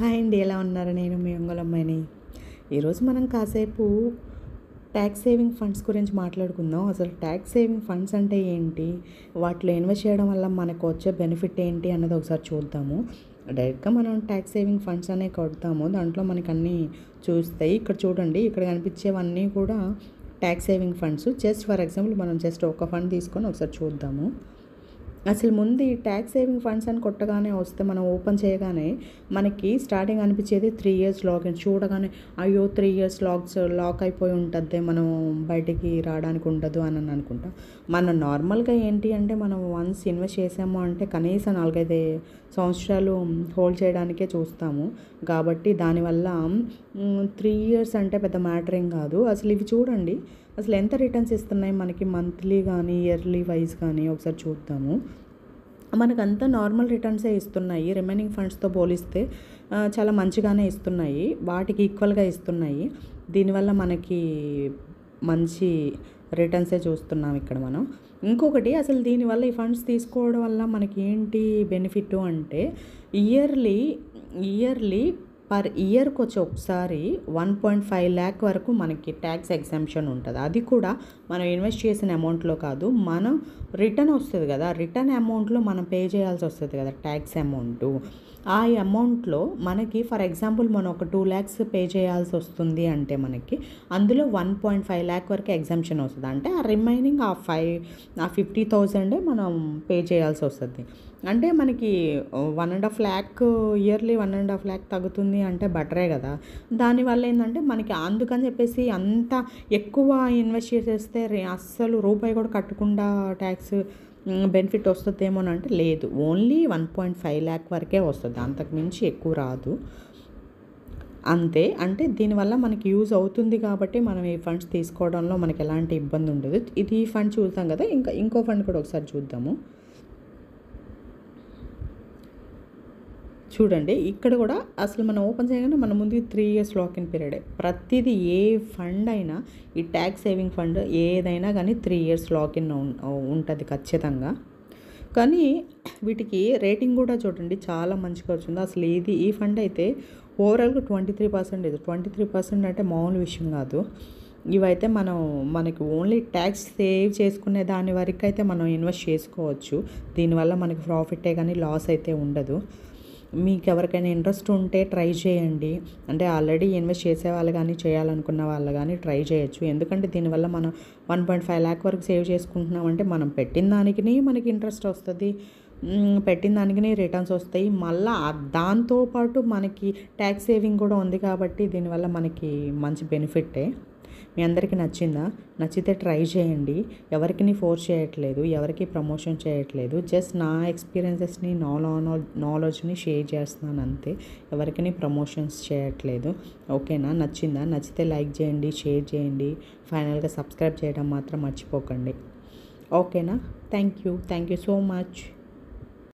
Hi అండి, ఎలా ఉన్నారు? నేను మీ ఒంగోలమ్మాయిని. ఈరోజు మనం కాసేపు ట్యాక్స్ సేవింగ్ ఫండ్స్ గురించి మాట్లాడుకుందాం. అసలు ట్యాక్స్ సేవింగ్ ఫండ్స్ అంటే ఏంటి, వాటిలో ఇన్వెస్ట్ చేయడం వల్ల మనకు వచ్చే బెనిఫిట్ ఏంటి అన్నది ఒకసారి చూద్దాము. డైరెక్ట్గా మనం ట్యాక్స్ సేవింగ్ ఫండ్స్ అనే కొడతాము, దాంట్లో మనకు అన్నీ చూస్తాయి. ఇక్కడ చూడండి, ఇక్కడ కనిపించేవన్నీ కూడా tax saving funds. Just for example మనం జస్ట్ ఒక ఫండ్ తీసుకొని ఒకసారి చూద్దాము. అసలు ముందు ఈ ట్యాక్స్ సేవింగ్ ఫండ్స్ అని కొట్టగానే వస్తే మనం ఓపెన్ చేయగానే మనకి స్టార్టింగ్ అనిపించేది 3 ఇయర్స్ లాగిన్. చూడగానే అయ్యో 3 ఇయర్స్ లాక్ అయిపోయి ఉంటుంది, మనం బయటికి రావడానికి ఉండదు అని అనుకుంటాం. మనం నార్మల్గా ఏంటి అంటే మనం వన్స్ ఇన్వెస్ట్ చేసాము అంటే కనీసం 4-5 సంవత్సరాలు హోల్డ్ చేయడానికే చూస్తాము. కాబట్టి దానివల్ల 3 ఇయర్స్ అంటే పెద్ద మ్యాటర్ ఏం కాదు. అసలు ఇవి చూడండి, అసలు ఎంత రిటర్న్స్ ఇస్తున్నాయి మనకి మంత్లీ కానీ ఇయర్లీ వైజ్ కానీ ఒకసారి చూద్దాము. మనకంతా నార్మల్ రిటర్న్సే ఇస్తున్నాయి. రిమైనింగ్ ఫండ్స్తో పోలిస్తే చాలా మంచిగానే ఇస్తున్నాయి, వాటికి ఈక్వల్గా ఇస్తున్నాయి. దీనివల్ల మనకి మంచి రిటర్న్సే చూస్తున్నాం ఇక్కడ మనం. ఇంకొకటి, అసలు దీనివల్ల ఈ ఫండ్స్ తీసుకోవడం వల్ల మనకి ఏంటి బెనిఫిట్ అంటే ఇయర్లీ పర్ ఇయర్కి వచ్చి ఒకసారి 1.5 lakh వరకు మనకి ట్యాక్స్ ఎగ్జామ్షన్ ఉంటుంది. అది కూడా మనం ఇన్వెస్ట్ చేసిన అమౌంట్లో కాదు, మనం రిటర్న్ వస్తుంది కదా, రిటర్న్ అమౌంట్లో మనం పే చేయాల్సి వస్తుంది కదా ట్యాక్స్ అమౌంటు. ఆ అమౌంట్లో మనకి ఫర్ ఎగ్జాంపుల్ మనం ఒక 2 lakhs పే చేయాల్సి వస్తుంది అంటే మనకి అందులో 1.5 lakh వరకు ఎగ్జామ్షన్ వస్తుంది. అంటే ఆ రిమైనింగ్ ఆ 50,000 మనం పే చేయాల్సి వస్తుంది. అంటే మనకి 1.5 lakh ఇయర్లీ 1.5 lakh తగ్గుతుంది అంటే బెటరే కదా. దానివల్ల ఏంటంటే మనకి అందుకని చెప్పేసి అంత ఎక్కువ ఇన్వెస్ట్ చేసేస్తే అస్సలు రూపాయి కూడా కట్టకుండా ట్యాక్స్ బెనిఫిట్ వస్తుందేమోనంటే లేదు, ఓన్లీ 1.5 lakh వరకే వస్తుంది, అంతకు మించి ఎక్కువ రాదు అంతే. అంటే దీనివల్ల మనకి యూజ్ అవుతుంది కాబట్టి మనం ఈ ఫండ్స్ తీసుకోవడంలో మనకి ఎలాంటి ఇబ్బంది ఉండదు. ఇది ఈ ఫండ్ చూద్దాం కదా, ఇంకో ఫండ్ కూడా ఒకసారి చూద్దాము. చూడండి, ఇక్కడ కూడా అసలు మనం ఓపెన్ చేయగానే మన ముందు 3 ఇయర్స్ లాకిన్ పీరియడే. ప్రతిదీ ఏ ఫండ్ అయినా, ఈ ట్యాక్స్ సేవింగ్ ఫండ్ ఏదైనా కానీ 3 ఇయర్స్ లాకిన్ ఉంటుంది ఖచ్చితంగా. కానీ వీటికి రేటింగ్ కూడా చూడండి చాలా మంచిగా వచ్చింది. అసలు ఈ ఫండ్ అయితే ఓవరాల్గా 23% అంటే మామూలు విషయం కాదు. ఇవైతే మనకి ఓన్లీ ట్యాక్స్ సేవ్ చేసుకునే దాని వరకు అయితే మనం ఇన్వెస్ట్ చేసుకోవచ్చు. దీనివల్ల మనకి ప్రాఫిటే కానీ లాస్ అయితే ఉండదు. మీకు ఎవరికైనా ఇంట్రెస్ట్ ఉంటే ట్రై చేయండి. అంటే ఆల్రెడీ ఇన్వెస్ట్ చేసే వాళ్ళు కానీ చేయాలనుకున్న వాళ్ళు కానీ ట్రై చేయొచ్చు. ఎందుకంటే దీనివల్ల మనం 1.5 lakh వరకు సేవ్ చేసుకుంటున్నామంటే మనం పెట్టిన దానికి మనకి ఇంట్రెస్ట్ వస్తుంది, పెట్టిన దానికి రిటర్న్స్ వస్తాయి. మళ్ళీ దాంతోపాటు మనకి ట్యాక్స్ సేవింగ్ కూడా ఉంది కాబట్టి దీనివల్ల మనకి మంచి బెనిఫిటే. మీ అందరికీ నచ్చిందా? నచ్చితే ట్రై చేయండి. ఎవరికి ఫోర్స్ చేయట్లేదు, ఎవరికి ప్రమోషన్ చేయట్లేదు, జస్ట్ నా ఎక్స్పీరియన్సెస్ని నాలెడ్జ్ని షేర్ చేస్తున్నాను అంతే. ఎవరికి ప్రమోషన్స్ చేయట్లేదు. ఓకేనా? నచ్చిందా? నచ్చితే లైక్ చేయండి, షేర్ చేయండి, ఫైనల్గా సబ్స్క్రైబ్ చేయడం మాత్రం మర్చిపోకండి. ఓకేనా? Thank you so much.